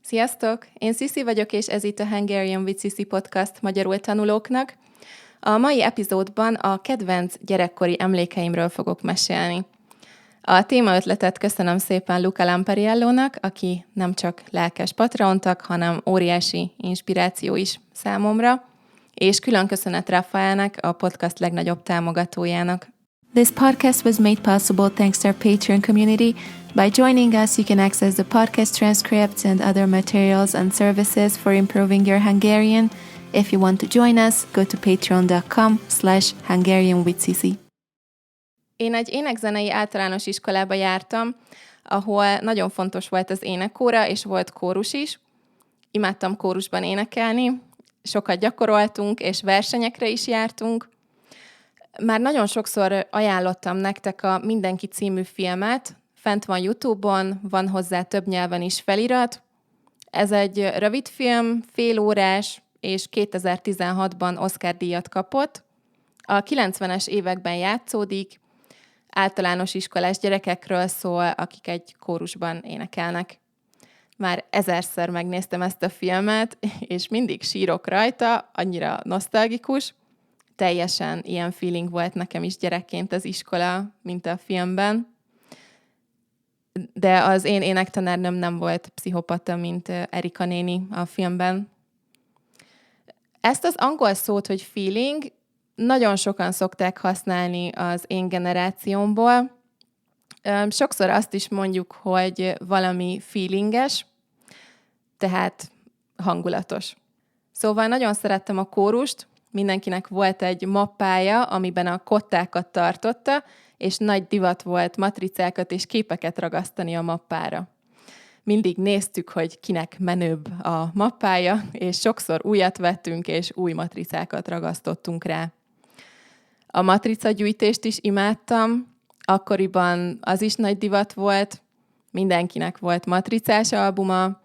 Sziasztok! Én Sziszi vagyok, és ez itt a Hungarian with Sissi podcast magyarul tanulóknak. A mai epizódban a kedvenc gyerekkori emlékeimről fogok mesélni. A témaötletet köszönöm szépen Luca Lampariellónak, aki nem csak lelkes patrontak, hanem óriási inspiráció is számomra, és külön köszönet Rafaelnek, a podcast legnagyobb támogatójának. This podcast was made possible thanks to our Patreon community. By joining us, you can access the podcast transcripts and other materials and services for improving your Hungarian. If you want to join us, go to patreon.com/HungarianWithSissi. Én egy énekzenei általános iskolába jártam, ahol nagyon fontos volt az énekóra, és volt kórus is. Imádtam kórusban énekelni, sokat gyakoroltunk, és versenyekre is jártunk. Már nagyon sokszor ajánlottam nektek a Mindenki című filmet, fent van YouTube-on, van hozzá több nyelven is felirat. Ez egy rövid film, félórás, és 2016-ban Oscar-díjat kapott. A 90-es években játszódik, általános iskolás gyerekekről szól, akik egy kórusban énekelnek. Már 1000-szer megnéztem ezt a filmet, és mindig sírok rajta, annyira nosztalgikus. Teljesen ilyen feeling volt nekem is gyerekként az iskola, mint a filmben. De az én énektanárnőm nem volt pszichopata, mint Erika néni a filmben. Ezt az angol szót, hogy feeling, nagyon sokan szokták használni az én generációmból. Sokszor azt is mondjuk, hogy valami feelinges, tehát hangulatos. Szóval nagyon szerettem a kórust, mindenkinek volt egy mappája, amiben a kottákat tartotta, és nagy divat volt matricákat és képeket ragasztani a mappára. Mindig néztük, hogy kinek menőbb a mappája, és sokszor újat vettünk, és új matricákat ragasztottunk rá. A matricagyűjtést is imádtam, akkoriban az is nagy divat volt, mindenkinek volt matricás albuma.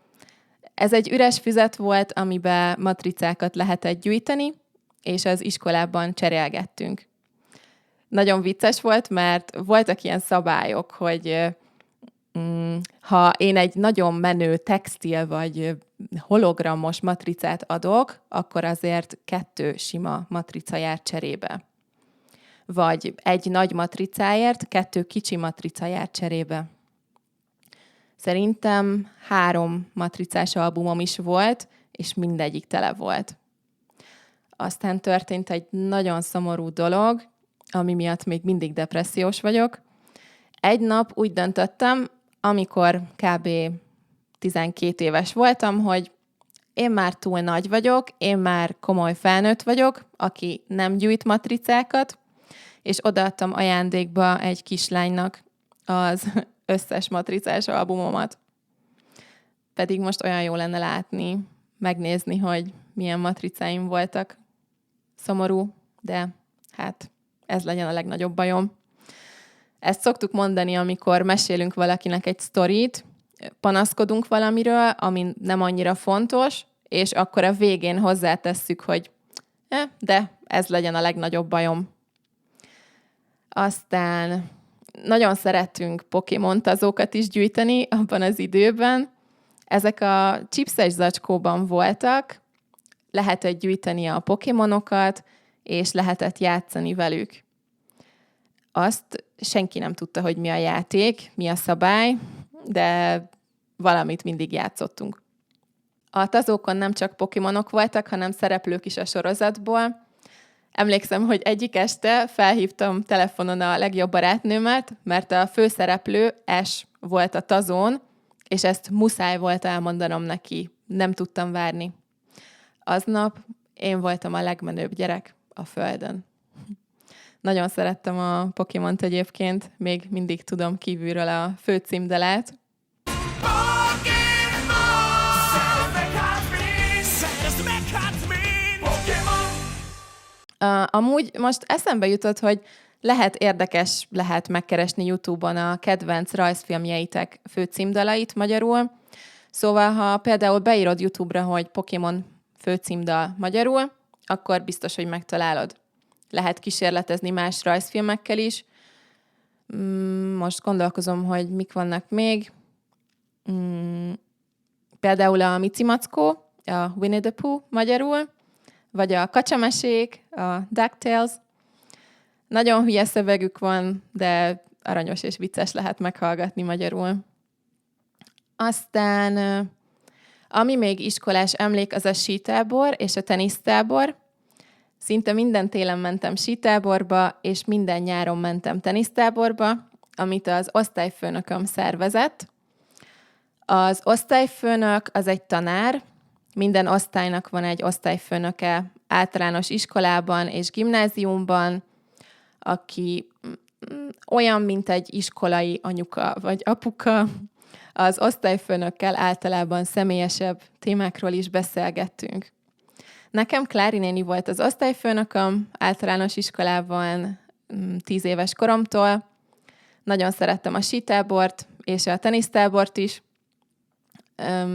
Ez egy üres füzet volt, amiben matricákat lehetett gyűjteni, és az iskolában cserélgettünk. Nagyon vicces volt, mert voltak ilyen szabályok, hogy ha én egy nagyon menő textil vagy hologramos matricát adok, akkor azért 2 sima matrica jár cserébe. Vagy egy nagy matricáért 2 kicsi matrica jár cserébe. Szerintem 3 matricás albumom is volt, és mindegyik tele volt. Aztán történt egy nagyon szomorú dolog, ami miatt még mindig depressziós vagyok. Egy nap úgy döntöttem, amikor kb. 12 éves voltam, hogy én már túl nagy vagyok, én már komoly felnőtt vagyok, aki nem gyűjt matricákat, és odaadtam ajándékba egy kislánynak az összes matricás albumomat. Pedig most olyan jó lenne látni, megnézni, hogy milyen matricáim voltak. Szomorú, de hát ez legyen a legnagyobb bajom. Ezt szoktuk mondani, amikor mesélünk valakinek egy sztorit, panaszkodunk valamiről, ami nem annyira fontos, és akkor a végén hozzátesszük, hogy de ez legyen a legnagyobb bajom. Aztán nagyon szerettünk Pokémon-tazókat is gyűjteni abban az időben. Ezek a chipses zacskóban voltak, lehetett gyűjteni a Pokémonokat, és lehetett játszani velük. Azt senki nem tudta, hogy mi a játék, mi a szabály, de valamit mindig játszottunk. A tazókon nem csak Pokémonok voltak, hanem szereplők is a sorozatból. Emlékszem, hogy egyik este felhívtam telefonon a legjobb barátnőmet, mert a főszereplő Ash volt a tazón, és ezt muszáj volt elmondanom neki. Nem tudtam várni. Aznap én voltam a legmenőbb gyerek a Földön. Nagyon szerettem a Pokémont egyébként, még mindig tudom kívülről a főcímdalát. Amúgy most eszembe jutott, hogy érdekes lehet megkeresni YouTube-on a kedvenc rajzfilmjeitek főcímdalait magyarul. Szóval, ha például beírod YouTube-ra, hogy Pokémon főcímdal magyarul, akkor biztos, hogy megtalálod. Lehet kísérletezni más rajzfilmekkel is. Most gondolkozom, hogy mik vannak még. Például a Mici Mackó, a Winnie the Pooh magyarul, vagy a kacsamesék, a DuckTales. Nagyon hülye szövegük van, de aranyos és vicces lehet meghallgatni magyarul. Aztán, ami még iskolás emlék, az a sítábor és a tenisztábor. Szinte minden télen mentem sítáborba, és minden nyáron mentem tenisztáborba, amit az osztályfőnököm szervezett. Az osztályfőnök az egy tanár, minden osztálynak van egy osztályfőnöke általános iskolában és gimnáziumban, aki olyan, mint egy iskolai anyuka vagy apuka. Az osztályfőnökkel általában személyesebb témákról is beszélgettünk. Nekem Klári néni volt az osztályfőnököm általános iskolában 10 éves koromtól. Nagyon szerettem a sítábort és a tenisztábort is.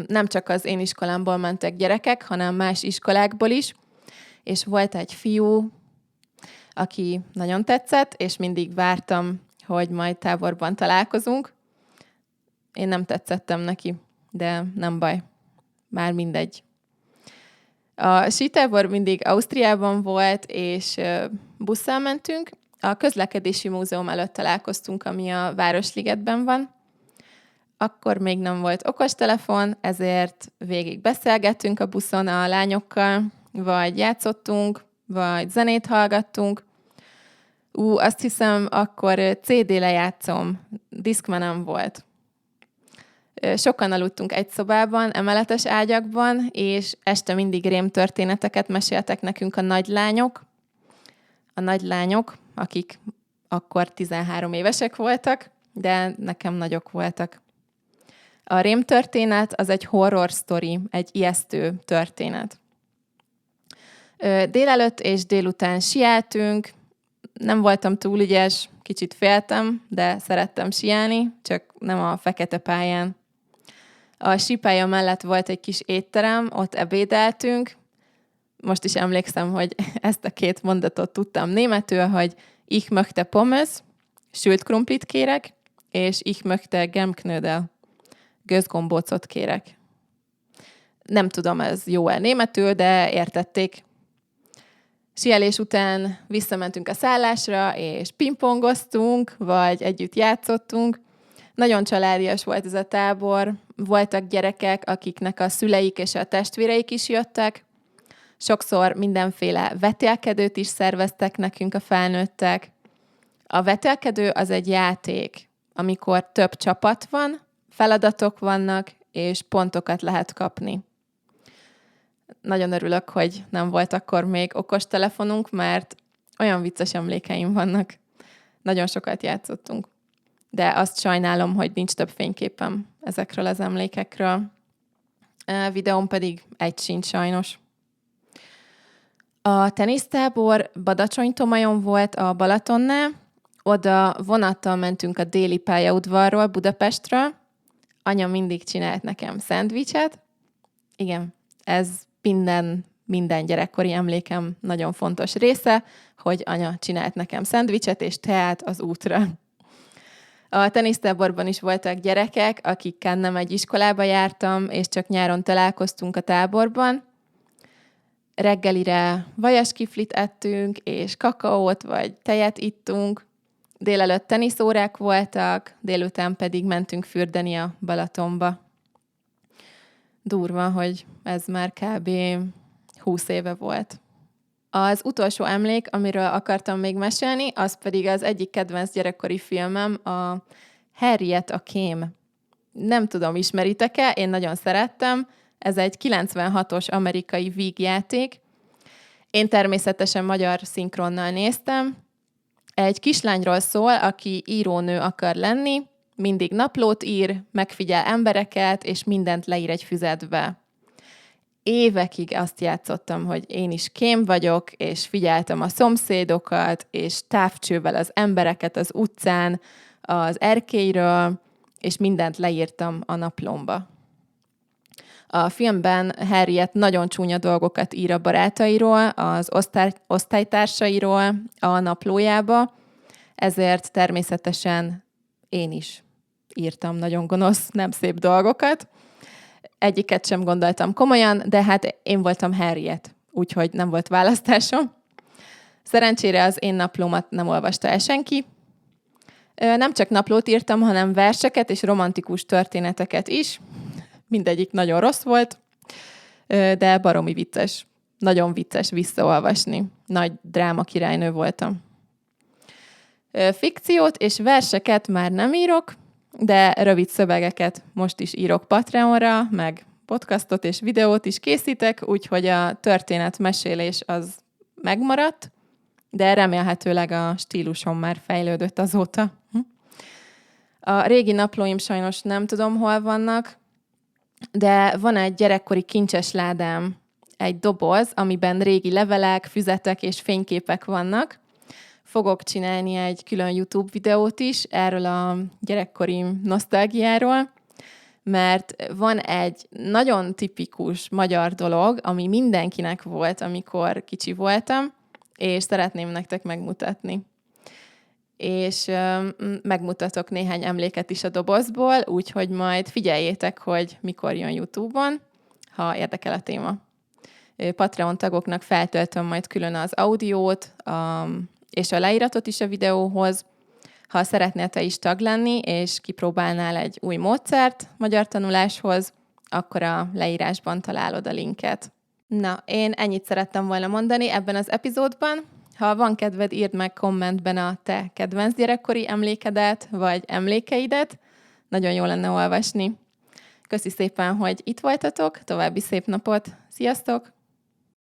Nem csak az én iskolámból mentek gyerekek, hanem más iskolákból is. És volt egy fiú, aki nagyon tetszett, és mindig vártam, hogy majd táborban találkozunk. Én nem tetszettem neki, de nem baj. Már mindegy. A sítábor mindig Ausztriában volt, és busszal mentünk. A közlekedési múzeum előtt találkoztunk, ami a Városligetben van. Akkor még nem volt okostelefon, ezért végig beszélgettünk a buszon a lányokkal, vagy játszottunk, vagy zenét hallgattunk. Azt hiszem, akkor CD lejátszom, Discmanem volt. Sokan aludtunk egy szobában, emeletes ágyakban, és este mindig rémtörténeteket meséltek nekünk a nagylányok. A nagylányok, akik akkor 13 évesek voltak, de nekem nagyok voltak. A rémtörténet az egy horror sztori, egy ijesztő történet. Délelőtt és délután siáltunk, nem voltam túl ügyes, kicsit féltem, de szerettem siálni, csak nem a fekete pályán. A sípálya mellett volt egy kis étterem, ott ebédeltünk. Most is emlékszem, hogy ezt a 2 mondatot tudtam németül, hogy ich möchte Pommes, sült krumplit kérek, és ich möchte Germknödel, gőzgombócot kérek. Nem tudom, ez jó-e németül, de értették. Sielés után visszamentünk a szállásra, és pingpongoztunk, vagy együtt játszottunk. Nagyon családias volt ez a tábor. Voltak gyerekek, akiknek a szüleik és a testvéreik is jöttek. Sokszor mindenféle vetélkedőt is szerveztek nekünk a felnőttek. A vetélkedő az egy játék, amikor több csapat van, feladatok vannak, és pontokat lehet kapni. Nagyon örülök, hogy nem volt akkor még okostelefonunk, mert olyan vicces emlékeim vannak. Nagyon sokat játszottunk. De azt sajnálom, hogy nincs több fényképem ezekről az emlékekről. A videón pedig egy sincs sajnos. A tenisztábor Badacsony-Tomajon volt a Balatonnál. Oda vonattal mentünk a déli pályaudvarról Budapestről. Anya mindig csinált nekem szendvicset. Igen, ez minden gyerekkori emlékem nagyon fontos része, hogy anya csinált nekem szendvicset és teát az útra. A tenisztáborban is voltak gyerekek, akikkel nem egy iskolába jártam, és csak nyáron találkoztunk a táborban. Reggelire vajaskiflit ettünk, és kakaót vagy tejet ittunk. Délelőtt teniszórák voltak, délután pedig mentünk fürdeni a Balatonba. Durva, hogy ez már kb. 20 éve volt. Az utolsó emlék, amiről akartam még mesélni, az pedig az egyik kedvenc gyerekkori filmem, a Harriet a kém. Nem tudom, ismeritek-e? Én nagyon szerettem. Ez egy 96-os amerikai vígjáték. Én természetesen magyar szinkronnal néztem. Egy kislányról szól, aki írónő akar lenni, mindig naplót ír, megfigyel embereket, és mindent leír egy füzetbe. Évekig azt játszottam, hogy én is kém vagyok, és figyeltem a szomszédokat, és távcsővel az embereket az utcán, az erkélyről, és mindent leírtam a naplomba. A filmben Harriet nagyon csúnya dolgokat ír a barátairól, az osztálytársairól a naplójába, ezért természetesen én is írtam nagyon gonosz, nem szép dolgokat. egyiket sem gondoltam komolyan, de hát én voltam Harriet, úgyhogy nem volt választásom. Szerencsére az én naplómat nem olvasta el senki. Nem csak naplót írtam, hanem verseket és romantikus történeteket is. Mindegyik nagyon rossz volt, de baromi vicces. Nagyon vicces visszaolvasni. Nagy dráma királynő voltam. Fikciót és verseket már nem írok, de rövid szövegeket most is írok Patreonra, meg podcastot és videót is készítek, úgyhogy a történetmesélés az megmaradt, de remélhetőleg a stílusom már fejlődött azóta. A régi naplóim sajnos nem tudom, hol vannak, de van egy gyerekkori kincses ládám, egy doboz, amiben régi levelek, füzetek és fényképek vannak. Fogok csinálni egy külön YouTube videót is erről a gyerekkori nosztalgiáról, mert van egy nagyon tipikus magyar dolog, ami mindenkinek volt, amikor kicsi voltam, és szeretném nektek megmutatni. És megmutatok néhány emléket is a dobozból, úgyhogy majd figyeljétek, hogy mikor jön YouTube-on, ha érdekel a téma. Patreon tagoknak feltöltöm majd külön az audiót és a leíratot is a videóhoz. Ha szeretnél te is tag lenni, és kipróbálnál egy új módszert magyar tanuláshoz, akkor a leírásban találod a linket. Na, én ennyit szerettem volna mondani ebben az epizódban. Ha van kedved, írd meg kommentben a te kedvenc gyerekkori emlékedet, vagy emlékeidet. Nagyon jó lenne olvasni. Köszi szépen, hogy itt voltatok, további szép napot. Sziasztok!